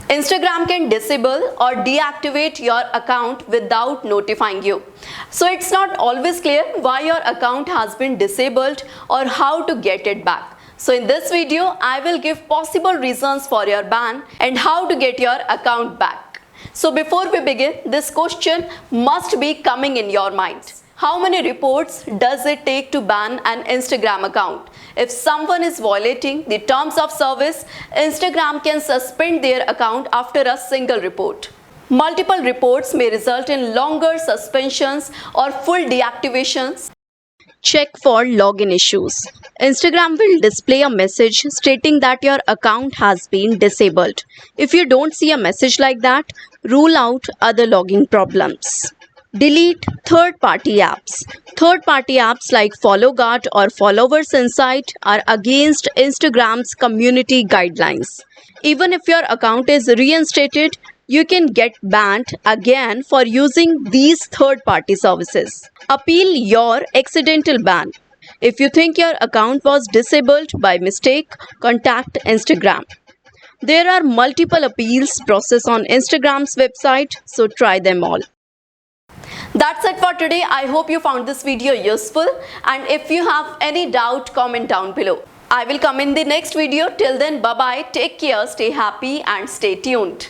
Instagram can disable or deactivate your account without notifying you. So it's not always clear why your account has been disabled or how to get it back. So in this video, I will give possible reasons for your ban and how to get your account back. So before we begin, this question must be coming in your mind. How many reports does it take to ban an Instagram account? If someone is violating the terms of service, Instagram can suspend their account after a single report. Multiple reports may result in longer suspensions or full deactivations. Check for login issues. Instagram will display a message stating that your account has been disabled. If you don't see a message like that, rule out other login problems. Delete third-party apps. Third-party apps like FollowGuard or Followers Insight are against Instagram's community guidelines. Even if your account is reinstated, you can get banned again for using these third-party services. Appeal your accidental ban. If you think your account was disabled by mistake, contact Instagram. There are multiple appeals process on Instagram's website, so try them all. That's it for today. I hope you found this video useful, and if you have any doubt, comment down below. I will come in the next video. Till then, bye bye, take care, stay happy and stay tuned.